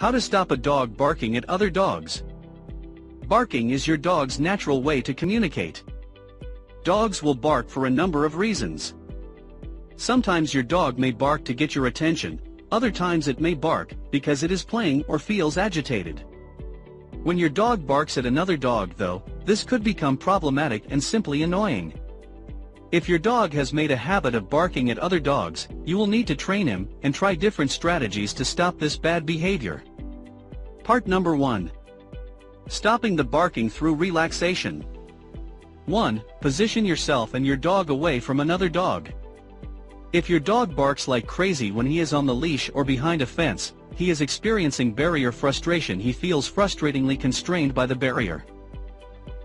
How to stop a dog barking at other dogs. Barking is your dog's natural way to communicate. Dogs will bark for a number of reasons. Sometimes your dog may bark to get your attention, other times it may bark because it is playing or feels agitated. When your dog barks at another dog though, this could become problematic and simply annoying. If your dog has made a habit of barking at other dogs, you will need to train him and try different strategies to stop this bad behavior. Part number 1. Stopping the barking through relaxation. 1. Position yourself and your dog away from another dog. If your dog barks like crazy when he is on the leash or behind a fence, he is experiencing barrier frustration. He feels frustratingly constrained by the barrier.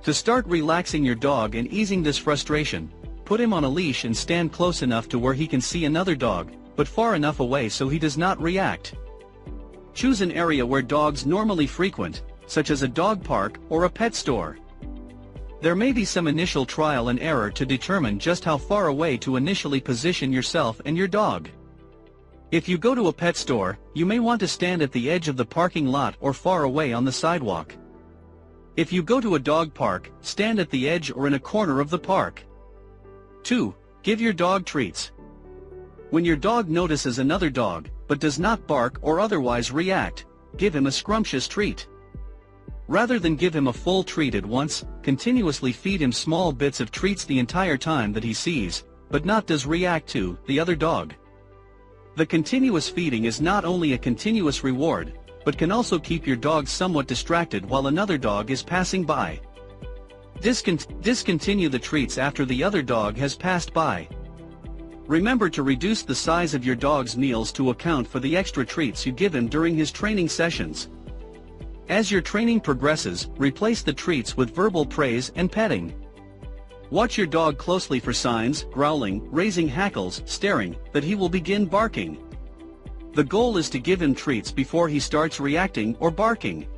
To start relaxing your dog and easing this frustration, put him on a leash and stand close enough to where he can see another dog, but far enough away so he does not react. Choose an area where dogs normally frequent, such as a dog park or a pet store. There may be some initial trial and error to determine just how far away to initially position yourself and your dog. If you go to a pet store, you may want to stand at the edge of the parking lot or far away on the sidewalk. If you go to a dog park, stand at the edge or in a corner of the park. 2. Give your dog treats. When your dog notices another dog, but does not bark or otherwise react, give him a scrumptious treat. Rather than give him a full treat at once, continuously feed him small bits of treats the entire time that he sees, but not does react to, the other dog. The continuous feeding is not only a continuous reward, but can also keep your dog somewhat distracted while another dog is passing by. Discontinue the treats after the other dog has passed by. Remember to reduce the size of your dog's meals to account for the extra treats you give him during his training sessions. As your training progresses, replace the treats with verbal praise and petting. Watch your dog closely for signs, growling, raising hackles, staring, that he will begin barking. The goal is to give him treats before he starts reacting or barking.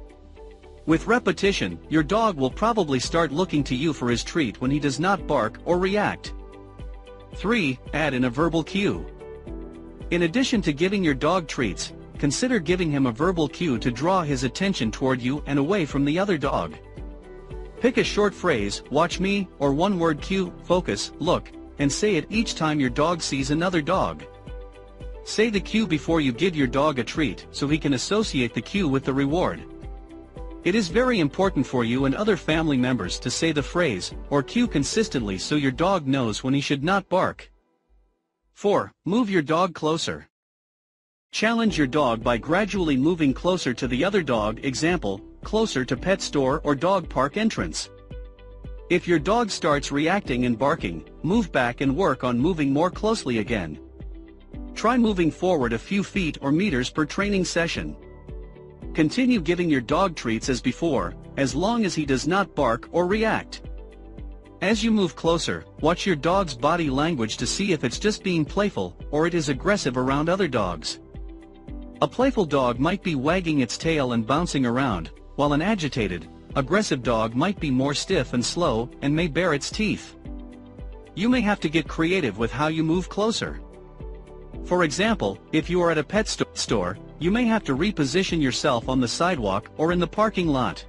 With repetition, your dog will probably start looking to you for his treat when he does not bark or react. 3. Add in a verbal cue. In addition to giving your dog treats, consider giving him a verbal cue to draw his attention toward you and away from the other dog. Pick a short phrase, watch me, or one-word cue, focus, look, and say it each time your dog sees another dog. Say the cue before you give your dog a treat so he can associate the cue with the reward. It is very important for you and other family members to say the phrase or cue consistently so your dog knows when he should not bark. 4. Move your dog closer. Challenge your dog by gradually moving closer to the other dog, example, closer to pet store or dog park entrance. If your dog starts reacting and barking, move back and work on moving more closely again. Try moving forward a few feet or meters per training session. Continue giving your dog treats as before, as long as he does not bark or react. As you move closer, watch your dog's body language to see if it's just being playful or it is aggressive around other dogs. A playful dog might be wagging its tail and bouncing around, while an agitated, aggressive dog might be more stiff and slow and may bare its teeth. You may have to get creative with how you move closer. For example, if you are at a pet store, you may have to reposition yourself on the sidewalk or in the parking lot.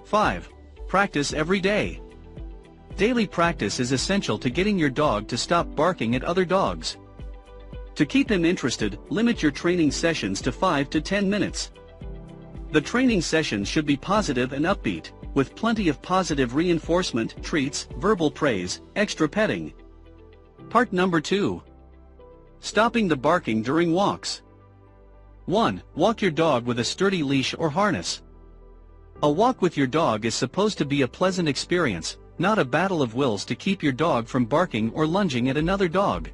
5. Practice every day. Daily practice is essential to getting your dog to stop barking at other dogs. To keep him interested, limit your training sessions to 5 to 10 minutes. The training sessions should be positive and upbeat, with plenty of positive reinforcement, treats, verbal praise, extra petting. Part number 2. Stopping the barking during walks. 1. Walk your dog with a sturdy leash or harness. A walk with your dog is supposed to be a pleasant experience, not a battle of wills to keep your dog from barking or lunging at another dog.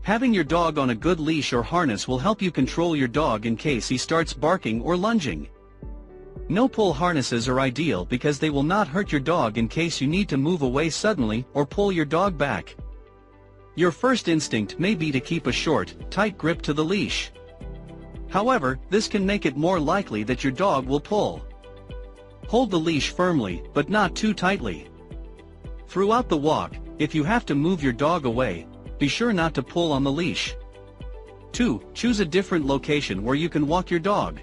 Having your dog on a good leash or harness will help you control your dog in case he starts barking or lunging. No-pull harnesses are ideal because they will not hurt your dog in case you need to move away suddenly or pull your dog back. Your first instinct may be to keep a short, tight grip to the leash. However, this can make it more likely that your dog will pull. Hold the leash firmly, but not too tightly. Throughout the walk, if you have to move your dog away, be sure not to pull on the leash. 2. Choose a different location where you can walk your dog.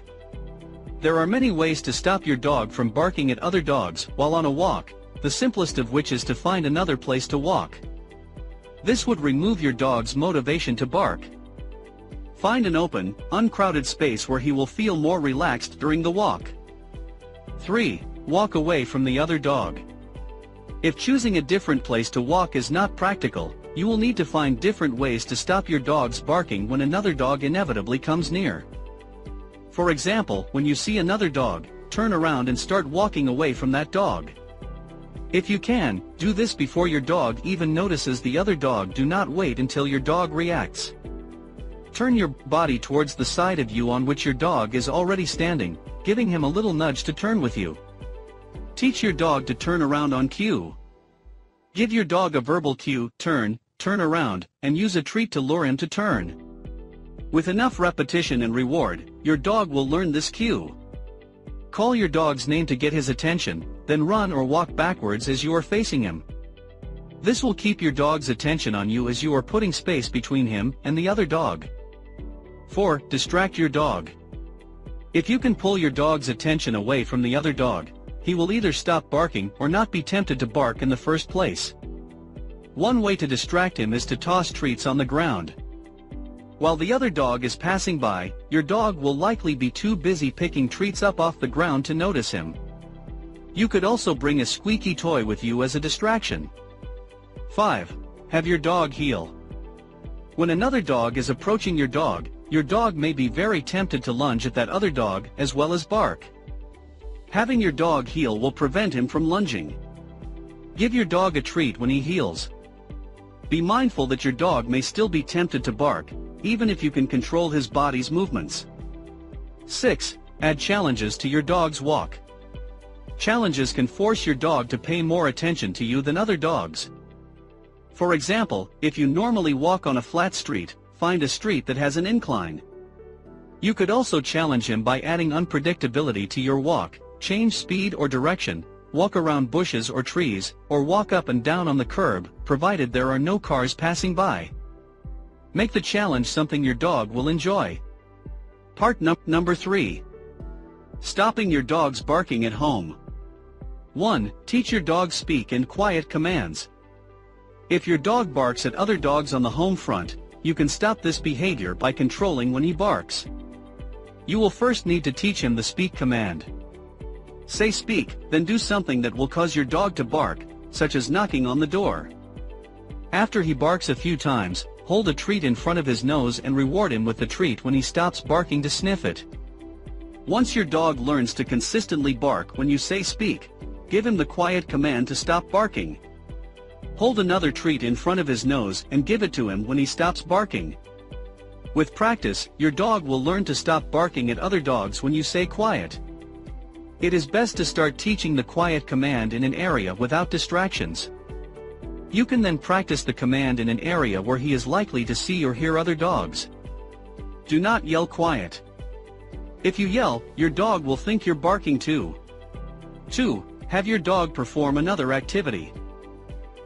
There are many ways to stop your dog from barking at other dogs while on a walk, the simplest of which is to find another place to walk. This would remove your dog's motivation to bark. Find an open, uncrowded space where he will feel more relaxed during the walk. 3. Walk away from the other dog. If choosing a different place to walk is not practical, you will need to find different ways to stop your dog's barking when another dog inevitably comes near. For example, when you see another dog, turn around and start walking away from that dog. If you can, do this before your dog even notices the other dog. Do not wait until your dog reacts. Turn your body towards the side of you on which your dog is already standing, giving him a little nudge to turn with you. Teach your dog to turn around on cue. Give your dog a verbal cue, turn around, and use a treat to lure him to turn. With enough repetition and reward, your dog will learn this cue. Call your dog's name to get his attention, then run or walk backwards as you are facing him. This will keep your dog's attention on you as you are putting space between him and the other dog. 4. Distract your dog. If you can pull your dog's attention away from the other dog, he will either stop barking or not be tempted to bark in the first place. One way to distract him is to toss treats on the ground. While the other dog is passing by, your dog will likely be too busy picking treats up off the ground to notice him. You could also bring a squeaky toy with you as a distraction. 5. Have your dog heel. When another dog is approaching your dog may be very tempted to lunge at that other dog as well as bark. Having your dog heel will prevent him from lunging. Give your dog a treat when he heels. Be mindful that your dog may still be tempted to bark, even if you can control his body's movements. 6. Add challenges to your dog's walk. Challenges can force your dog to pay more attention to you than other dogs. For example, if you normally walk on a flat street, find a street that has an incline. You could also challenge him by adding unpredictability to your walk, change speed or direction, walk around bushes or trees, or walk up and down on the curb, provided there are no cars passing by. Make the challenge something your dog will enjoy. Number 3. Stopping your dog's barking at home. 1. Teach your dog speak and quiet commands. If your dog barks at other dogs on the home front, you can stop this behavior by controlling when he barks. You will first need to teach him the speak command. Say speak, then do something that will cause your dog to bark, such as knocking on the door. After he barks a few times, hold a treat in front of his nose and reward him with the treat when he stops barking to sniff it. Once your dog learns to consistently bark when you say speak, give him the quiet command to stop barking. Hold another treat in front of his nose and give it to him when he stops barking. With practice, your dog will learn to stop barking at other dogs when you say quiet. It is best to start teaching the quiet command in an area without distractions. You can then practice the command in an area where he is likely to see or hear other dogs. Do not yell quiet. If you yell, your dog will think you're barking too. 2. Have your dog perform another activity.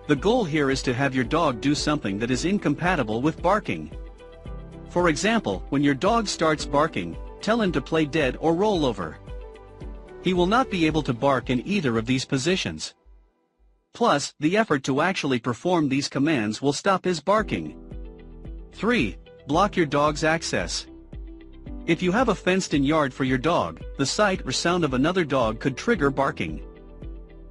The goal here is to have your dog do something that is incompatible with barking. For example, when your dog starts barking, tell him to play dead or roll over. He will not be able to bark in either of these positions. Plus, the effort to actually perform these commands will stop his barking. 3. Block your dog's access. If you have a fenced-in yard for your dog, the sight or sound of another dog could trigger barking.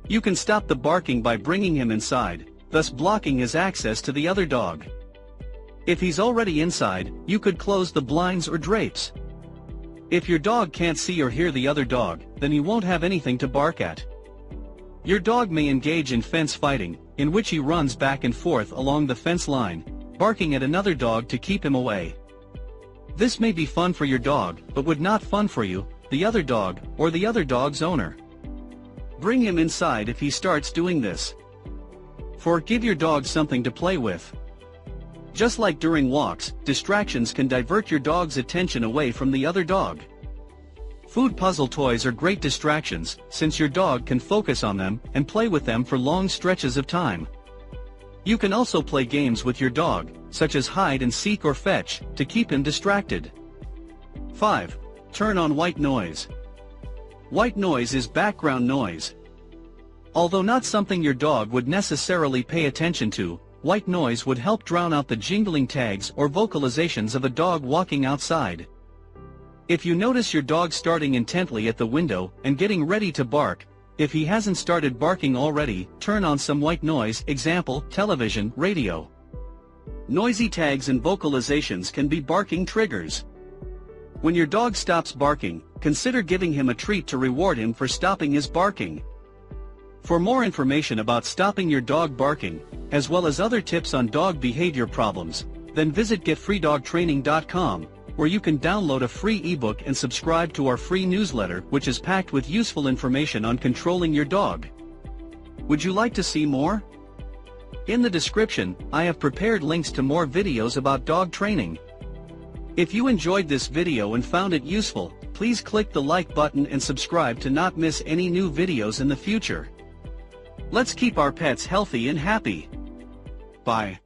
You can stop the barking by bringing him inside, thus blocking his access to the other dog. If he's already inside, you could close the blinds or drapes. If your dog can't see or hear the other dog, then he won't have anything to bark at. Your dog may engage in fence fighting, in which he runs back and forth along the fence line, barking at another dog to keep him away. This may be fun for your dog, but would not fun for you, the other dog, or the other dog's owner. Bring him inside if he starts doing this. 4. Give your dog something to play with. Just like during walks, distractions can divert your dog's attention away from the other dog. Food puzzle toys are great distractions, since your dog can focus on them and play with them for long stretches of time. You can also play games with your dog, such as hide and seek or fetch, to keep him distracted. 5. Turn on white noise. White noise is background noise. Although not something your dog would necessarily pay attention to, white noise would help drown out the jingling tags or vocalizations of a dog walking outside. If you notice your dog starting intently at the window and getting ready to bark, if he hasn't started barking already, turn on some white noise, example, television, radio. Noisy tags and vocalizations can be barking triggers. When your dog stops barking, consider giving him a treat to reward him for stopping his barking. For more information about stopping your dog barking, as well as other tips on dog behavior problems, then visit getfreedogtraining.com, where you can download a free ebook and subscribe to our free newsletter, which is packed with useful information on controlling your dog. Would you like to see more? In the description, I have prepared links to more videos about dog training. If you enjoyed this video and found it useful, please click the like button and subscribe to not miss any new videos in the future. Let's keep our pets healthy and happy. Bye.